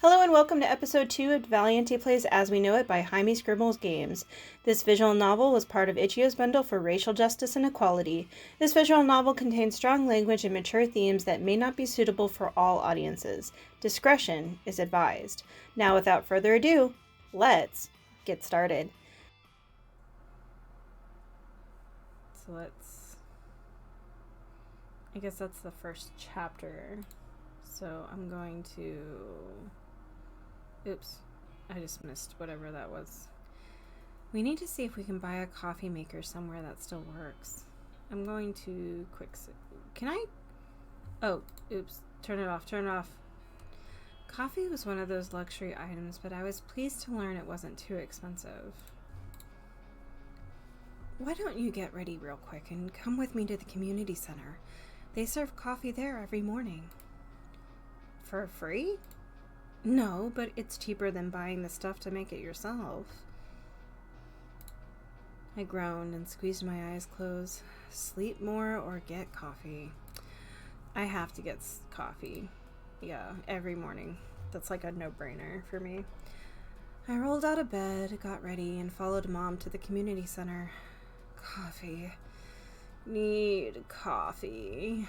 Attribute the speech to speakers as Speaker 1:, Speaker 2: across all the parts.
Speaker 1: Hello and welcome to episode 2 of deValiante Plays As We Know It by Jaime Scribbles Games. This visual novel was part of Ichio's bundle for racial justice and equality. This visual novel contains strong language and mature themes that may not be suitable for all audiences. Discretion is advised. Now, without further ado, let's get started. I guess that's the first chapter. So I'm going to... Oops, I just missed whatever that was. We need to see if we can buy a coffee maker somewhere that still works. I'm going to Can I? Oh, oops. Turn it off. Coffee was one of those luxury items, but I was pleased to learn it wasn't too expensive. Why don't you get ready real quick and come with me to the community center? They serve coffee there every morning. For free? No, but it's cheaper than buying the stuff to make it yourself. I groaned and squeezed my eyes closed. Sleep more or get coffee. I have to get coffee. Yeah, every morning. That's like a no-brainer for me. I rolled out of bed, got ready, and followed Mom to the community center. Coffee. Need coffee.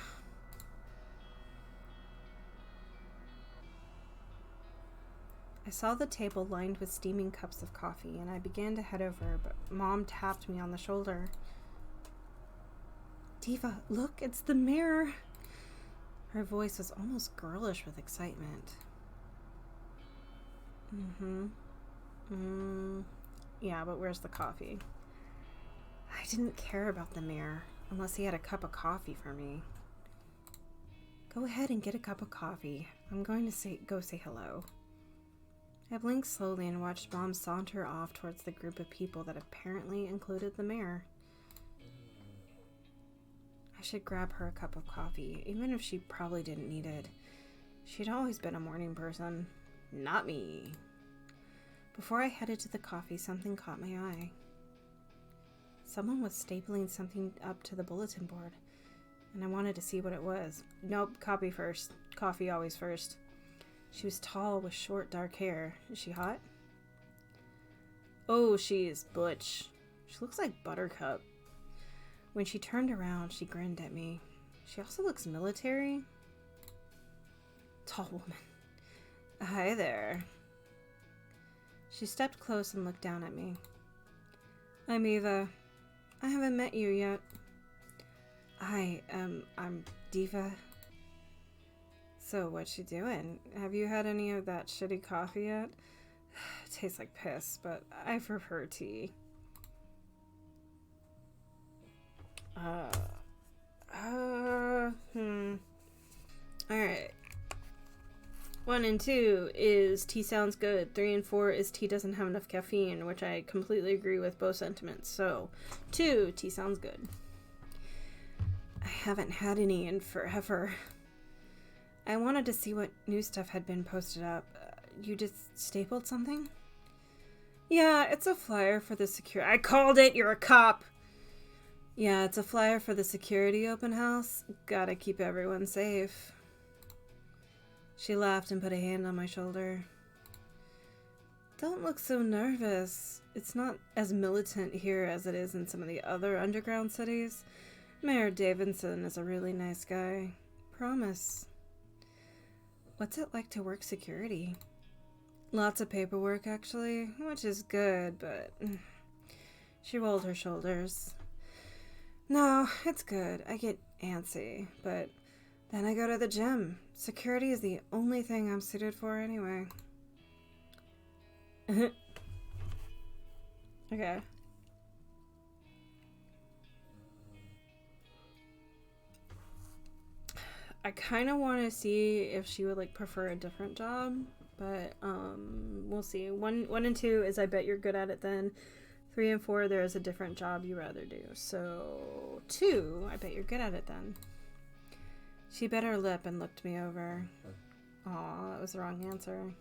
Speaker 1: I saw the table lined with steaming cups of coffee, and I began to head over, but Mom tapped me on the shoulder. Diva, look, it's the mirror. Her voice was almost girlish with excitement. Yeah, but where's the coffee? I didn't care about the mirror, unless he had a cup of coffee for me. Go ahead and get a cup of coffee. I'm going to go say hello. I blinked slowly and watched Mom saunter off towards the group of people that apparently included the mayor. I should grab her a cup of coffee, even if she probably didn't need it. She'd always been a morning person. Not me. Before I headed to the coffee, something caught my eye. Someone was stapling something up to the bulletin board, and I wanted to see what it was. Nope, copy first. Coffee always first. She was tall with short, dark hair. Is she hot? Oh, she is butch. She looks like Buttercup. When she turned around, she grinned at me. She also looks military. Tall woman. Hi there. She stepped close and looked down at me. I'm Eva. I haven't met you yet. Hi, I'm Diva. So, what's she doing? Have you had any of that shitty coffee yet? It tastes like piss, but I prefer tea. Alright. 1 and 2 is tea sounds good. 3 and 4 is tea doesn't have enough caffeine, which I completely agree with both sentiments. So, 2, tea sounds good. I haven't had any in forever. I wanted to see what new stuff had been posted up. You just stapled something? Yeah, it's a flyer for the I called it! You're a cop! Yeah, it's a flyer for the security open house. Gotta keep everyone safe. She laughed and put a hand on my shoulder. Don't look so nervous. It's not as militant here as it is in some of the other underground cities. Mayor Davidson is a really nice guy. Promise. What's it like to work security? Lots of paperwork, actually, which is good, but... She rolled her shoulders. No, it's good. I get antsy, but then I go to the gym. Security is the only thing I'm suited for anyway. Okay. I kind of want to see if she would prefer a different job, but we'll see. 1 and 2 is I bet you're good at it then. 3 and 4 there is a different job you rather do. So 2, I bet you're good at it then. She bit her lip and looked me over. Aw, that was the wrong answer.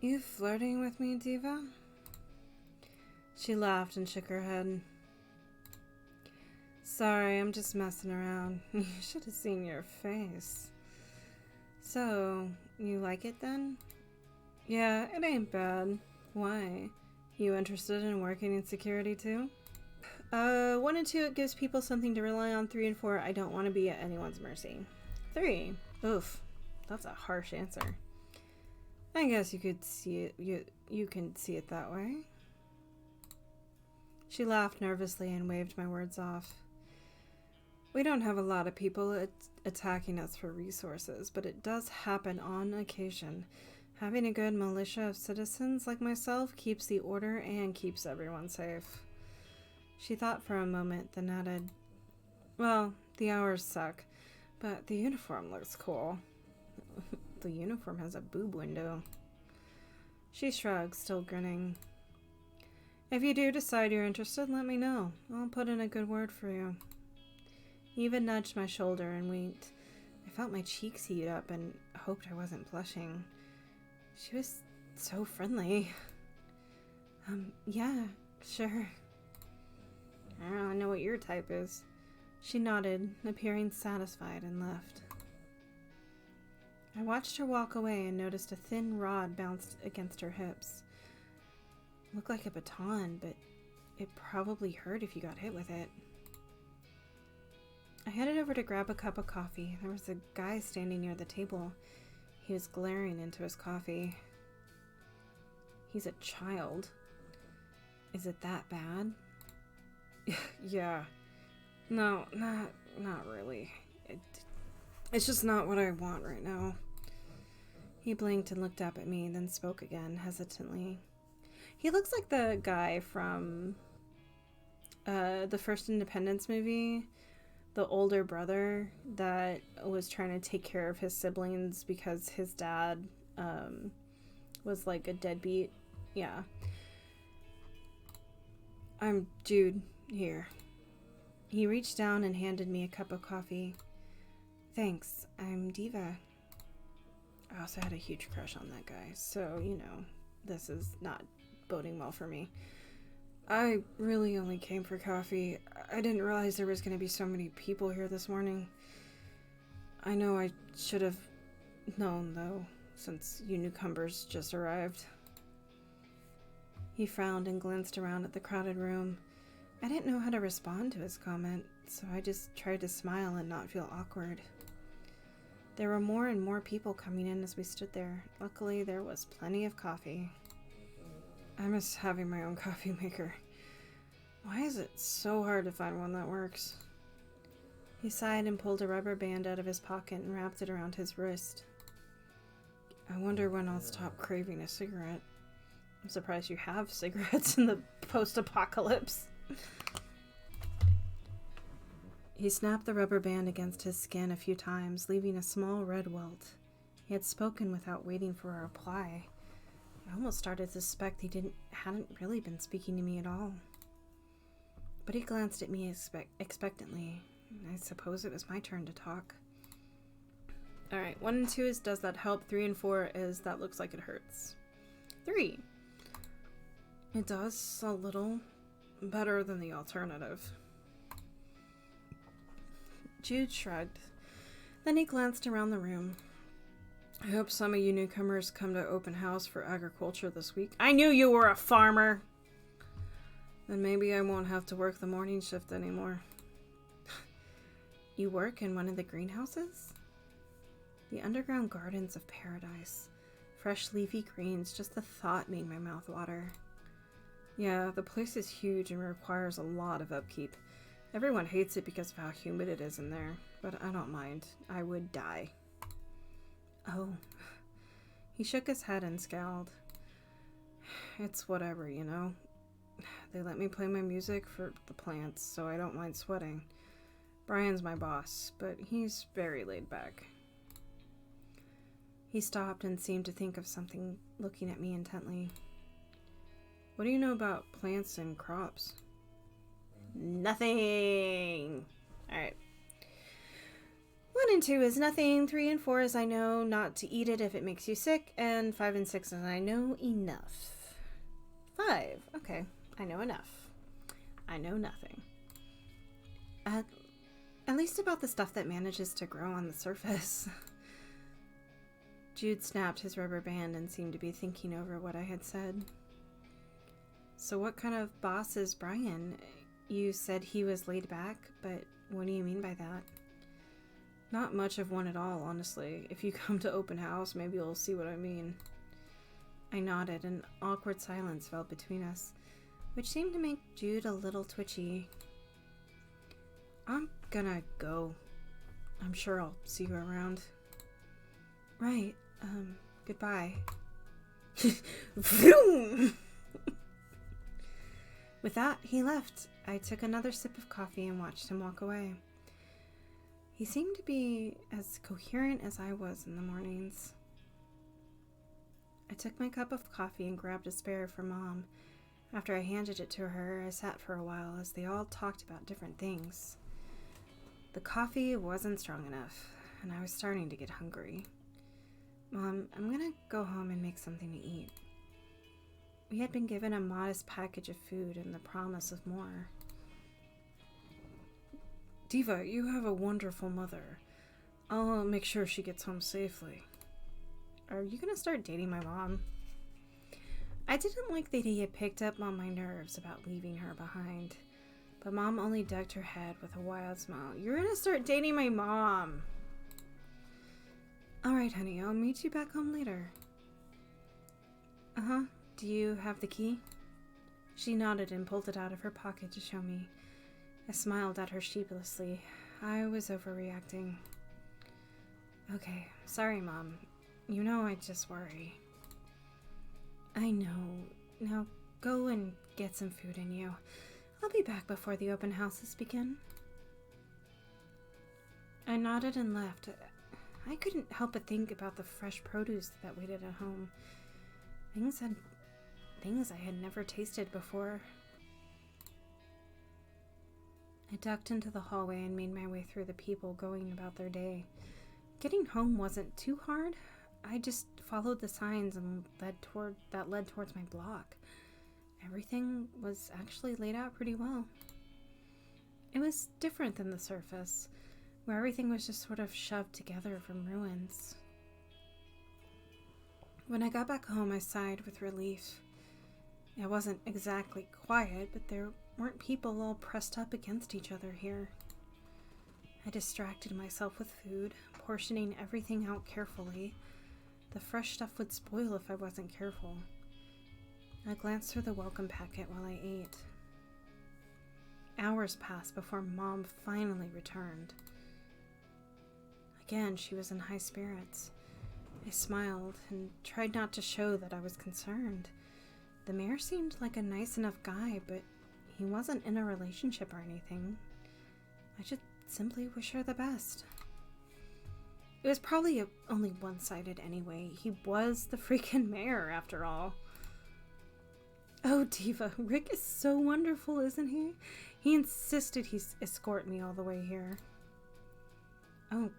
Speaker 1: You flirting with me, Diva? She laughed and shook her head. Sorry, I'm just messing around. You should have seen your face. So, you like it then? Yeah, it ain't bad. Why? You interested in working in security too? 1 and 2, it gives people something to rely on. 3 and 4, I don't want to be at anyone's mercy. 3. Oof. That's a harsh answer. I guess you could see it. You can see it that way. She laughed nervously and waved my words off. We don't have a lot of people attacking us for resources, but it does happen on occasion. Having a good militia of citizens like myself keeps the order and keeps everyone safe. She thought for a moment, then added, well, the hours suck, but the uniform looks cool. The uniform has a boob window. She shrugged, still grinning. If you do decide you're interested, let me know. I'll put in a good word for you. He even nudged my shoulder and winked. I felt my cheeks heat up and hoped I wasn't blushing. She was so friendly. Yeah, sure. I don't know what your type is. She nodded, appearing satisfied, and left. I watched her walk away and noticed a thin rod bounced against her hips. Looked like a baton, but it probably hurt if you got hit with it. I headed over to grab a cup of coffee. There was a guy standing near the table. He was glaring into his coffee. He's a child. Is it that bad? Yeah. No, not really. It's just not what I want right now. He blinked and looked up at me, then spoke again, hesitantly. He looks like the guy from the first Independence movie, the older brother that was trying to take care of his siblings because his dad was like a deadbeat. Yeah. I'm Jude here. He reached down and handed me a cup of coffee. Thanks, I'm Diva. I also had a huge crush on that guy, so, you know, this is not boding well for me. I really only came for coffee. I didn't realize there was going to be so many people here this morning. I know I should have known, though, since you newcomers just arrived. He frowned and glanced around at the crowded room. I didn't know how to respond to his comment, so I just tried to smile and not feel awkward. There were more and more people coming in as we stood there. Luckily, there was plenty of coffee. I miss having my own coffee maker. Why is it so hard to find one that works? He sighed and pulled a rubber band out of his pocket and wrapped it around his wrist. I wonder when I'll stop craving a cigarette. I'm surprised you have cigarettes in the post-apocalypse. He snapped the rubber band against his skin a few times, leaving a small red welt. He had spoken without waiting for a reply. I almost started to suspect he hadn't really been speaking to me at all. But he glanced at me expectantly. I suppose it was my turn to talk. Alright, 1 and 2 is does that help? 3 and 4 is that looks like it hurts. 3. It does a little better than the alternative. Jude shrugged. Then he glanced around the room. I hope some of you newcomers come to open house for agriculture this week. I knew you were a farmer! Then maybe I won't have to work the morning shift anymore. You work in one of the greenhouses? The underground gardens of paradise. Fresh leafy greens, just the thought made my mouth water. Yeah, the place is huge and requires a lot of upkeep. Everyone hates it because of how humid it is in there, but I don't mind. I would die. Oh. He shook his head and scowled. It's whatever, you know. They let me play my music for the plants, so I don't mind sweating. Brian's my boss, but he's very laid back. He stopped and seemed to think of something, looking at me intently. What do you know about plants and crops? Nothing! Alright. 1 and 2 is nothing. 3 and 4 is I know not to eat it if it makes you sick. And 5 and 6 is I know enough. 5. Okay. I know enough. I know nothing. At least about the stuff that manages to grow on the surface. Jude snapped his rubber band and seemed to be thinking over what I had said. So what kind of boss is Brian? You said he was laid back, but what do you mean by that? Not much of one at all, honestly. If you come to open house, maybe you'll see what I mean. I nodded, and awkward silence fell between us, which seemed to make Jude a little twitchy. I'm gonna go. I'm sure I'll see you around. Right, goodbye. Vroom! With that, he left. I took another sip of coffee and watched him walk away. He seemed to be as coherent as I was in the mornings. I took my cup of coffee and grabbed a spare for Mom. After I handed it to her, I sat for a while as they all talked about different things. The coffee wasn't strong enough, and I was starting to get hungry. Mom, I'm gonna go home and make something to eat. We had been given a modest package of food and the promise of more. Diva, you have a wonderful mother. I'll make sure she gets home safely. Are you gonna start dating my mom? I didn't like that he had picked up on my nerves about leaving her behind, but Mom only ducked her head with a wild smile. You're gonna start dating my mom. Alright, honey, I'll meet you back home later. Uh-huh. Do you have the key? She nodded and pulled it out of her pocket to show me. I smiled at her sheepishly. I was overreacting. Okay, sorry, Mom. You know I just worry. I know. Now go and get some food in you. I'll be back before the open houses begin. I nodded and left. I couldn't help but think about the fresh produce that waited at home. Things I had never tasted before. I ducked into the hallway and made my way through the people going about their day. Getting home wasn't too hard. I just followed the signs and led towards my block. Everything was actually laid out pretty well. It was different than the surface, where everything was just sort of shoved together from ruins. When I got back home, I sighed with relief. It wasn't exactly quiet, but there weren't people all pressed up against each other here. I distracted myself with food, portioning everything out carefully. The fresh stuff would spoil if I wasn't careful. I glanced through the welcome packet while I ate. Hours passed before Mom finally returned. Again, she was in high spirits. I smiled and tried not to show that I was concerned. The mayor seemed like a nice enough guy, but he wasn't in a relationship or anything. I just simply wish her the best. It was probably only one-sided anyway. He was the freaking mayor, after all. Oh, Diva, Rick is so wonderful, isn't he? He insisted he escort me all the way here. Oh,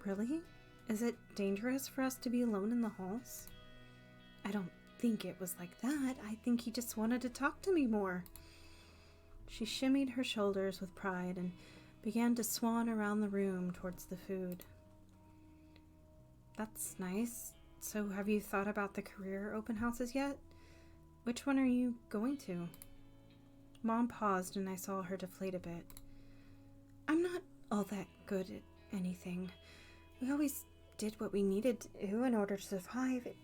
Speaker 1: really? Is it dangerous for us to be alone in the halls? I don't think it was like that. I think he just wanted to talk to me more. She shimmied her shoulders with pride and began to swan around the room towards the food. That's nice. So have you thought about the career open houses yet? Which one are you going to? Mom paused and I saw her deflate a bit. I'm not all that good at anything. We always did what we needed to do in order to survive. It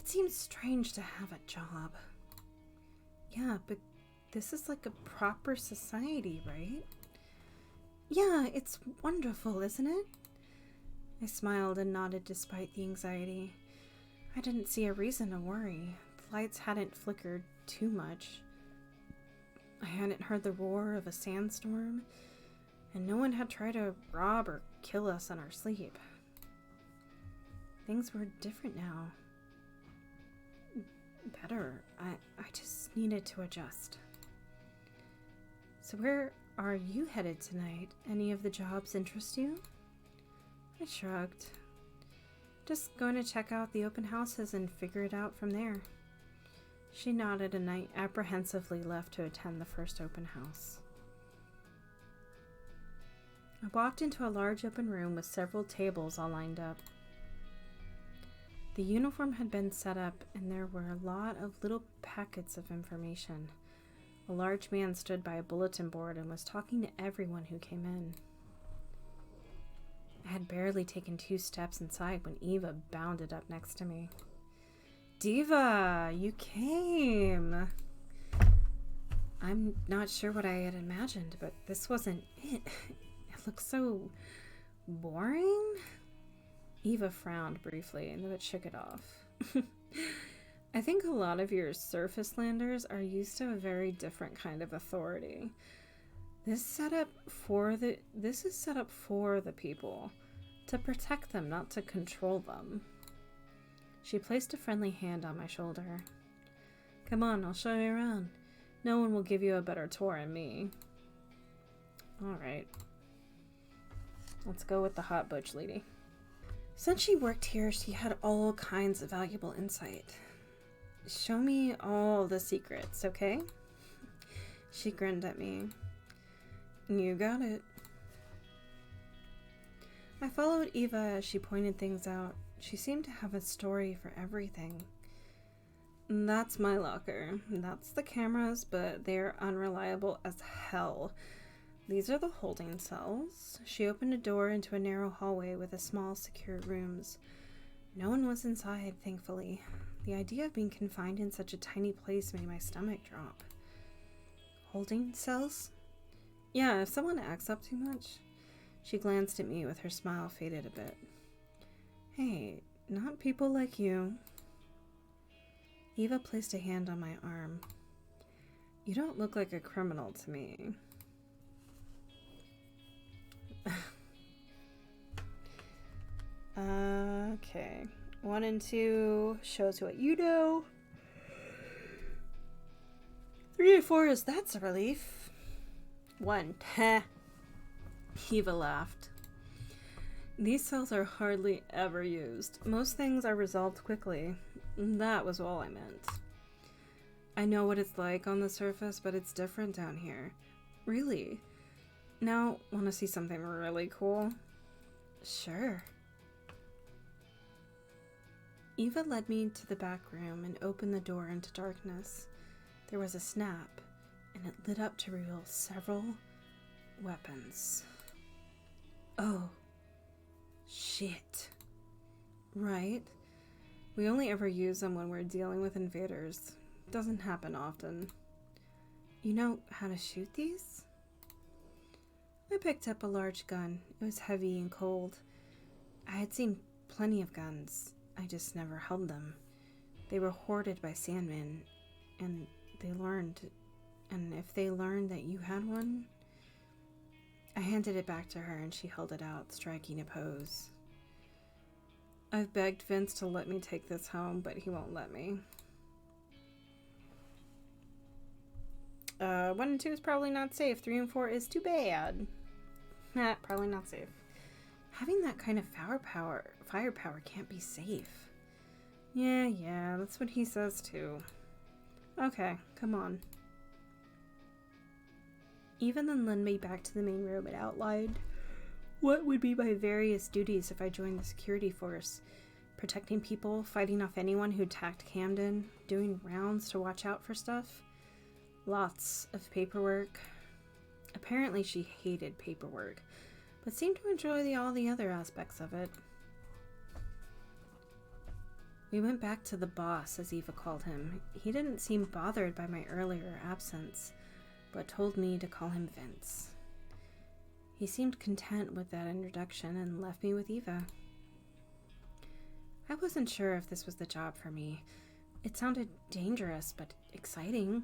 Speaker 1: seems strange to have a job. Yeah, but this is like a proper society, right? Yeah, it's wonderful, isn't it? I smiled and nodded despite the anxiety. I didn't see a reason to worry. The lights hadn't flickered too much. I hadn't heard the roar of a sandstorm, and no one had tried to rob or kill us in our sleep. Things were different now. Better. I just needed to adjust. So where are you headed tonight? Any of the jobs interest you? I shrugged. Just going to check out the open houses and figure it out from there. She nodded and I apprehensively left to attend the first open house. I walked into a large open room with several tables all lined up. The uniform had been set up, and there were a lot of little packets of information. A large man stood by a bulletin board and was talking to everyone who came in. I had barely taken 2 steps inside when Eva bounded up next to me. Diva, you came! I'm not sure what I had imagined, but this wasn't it. It looked so boring. Eva frowned briefly, but shook it off. I think a lot of your surface landers are used to a very different kind of authority. This is set up for the people, to protect them, not to control them. She placed a friendly hand on my shoulder. Come on, I'll show you around. No one will give you a better tour than me. Alright. Let's go with the hot butch lady. Since she worked here, she had all kinds of valuable insight. Show me all the secrets, okay? She grinned at me. You got it. I followed Eva as she pointed things out. She seemed to have a story for everything. That's my locker. That's the cameras, but they're unreliable as hell. These are the holding cells. She opened a door into a narrow hallway with a small, secure rooms. No one was inside, thankfully. The idea of being confined in such a tiny place made my stomach drop. Holding cells? Yeah, if someone acts up too much. She glanced at me with her smile faded a bit. Hey, not people like you. Eva placed a hand on my arm. You don't look like a criminal to me. Okay. 1 and 2 shows what you know. 3 and 4 is that's a relief. 1. Heh. Eva laughed. These cells are hardly ever used. Most things are resolved quickly. That was all I meant. I know what it's like on the surface, but it's different down here. Really? Now, want to see something really cool? Sure. Eva led me to the back room and opened the door into darkness. There was a snap, and it lit up to reveal several weapons. Oh. Shit. Right. We only ever use them when we're dealing with invaders. Doesn't happen often. You know how to shoot these? I picked up a large gun. It was heavy and cold. I had seen plenty of guns. I just never held them. They were hoarded by Sandmen, and if they learned that you had one... I handed it back to her and she held it out, striking a pose. I've begged Vince to let me take this home, but he won't let me. 1 and 2 is probably not safe. 3 and 4 is too bad. Nah, probably not safe. Having that kind of firepower can't be safe. Yeah, that's what he says too. Okay, come on. Even then led me back to the main room and outlined what would be my various duties if I joined the security force. Protecting people, fighting off anyone who attacked Camden, doing rounds to watch out for stuff. Lots of paperwork. Apparently she hated paperwork, but seemed to enjoy all the other aspects of it. We went back to the boss, as Eva called him. He didn't seem bothered by my earlier absence, but told me to call him Vince. He seemed content with that introduction and left me with Eva. I wasn't sure if this was the job for me. It sounded dangerous, but exciting.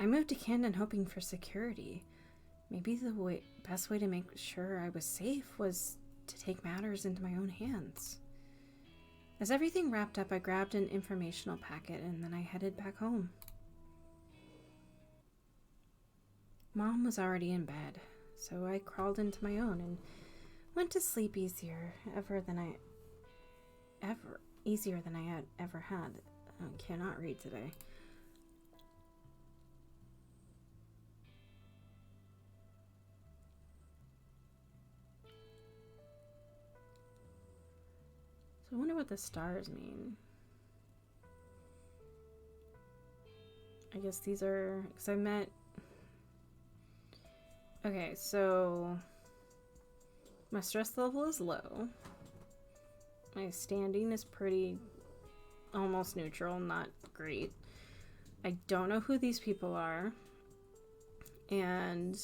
Speaker 1: I moved to Camden hoping for security. Maybe the best way to make sure I was safe was to take matters into my own hands. As everything wrapped up, I grabbed an informational packet and then I headed back home. Mom was already in bed, so I crawled into my own and went to sleep easier than I had ever had. I cannot read today. So I wonder wonder what the stars mean. I guess these are, because I met, okay, so my stress level is low. My standing is pretty, almost neutral, not great. I don't know who these people are. And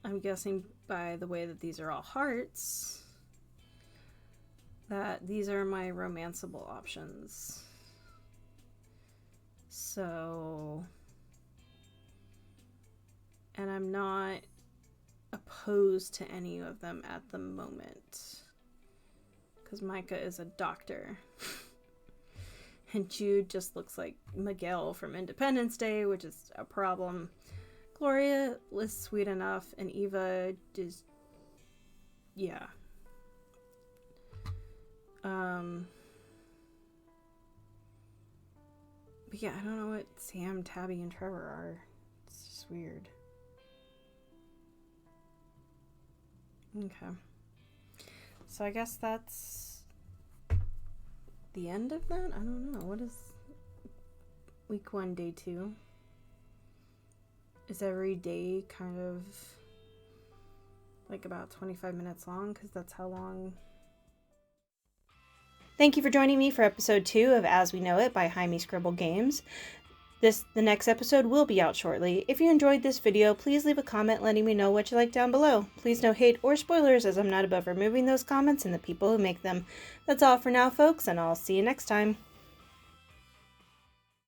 Speaker 1: I'm guessing by the way that these are all hearts, that these are my romanceable options. So, and I'm not opposed to any of them at the moment. Because Micah is a doctor. And Jude just looks like Miguel from Independence Day, which is a problem. Gloria is sweet enough, and Eva is, yeah. But yeah, I don't know what Sam, Tabby, and Trevor are. It's just weird. Okay. So I guess that's the end of that? I don't know. What is week 1, day 2? Is every day kind of like about 25 minutes long? Because that's how long. Thank you for joining me for episode 2 of As We Know It by Jaime Scribble Games. The next episode will be out shortly. If you enjoyed this video, please leave a comment letting me know what you like down below. Please no hate or spoilers, as I'm not above removing those comments and the people who make them. That's all for now, folks, and I'll see you next time.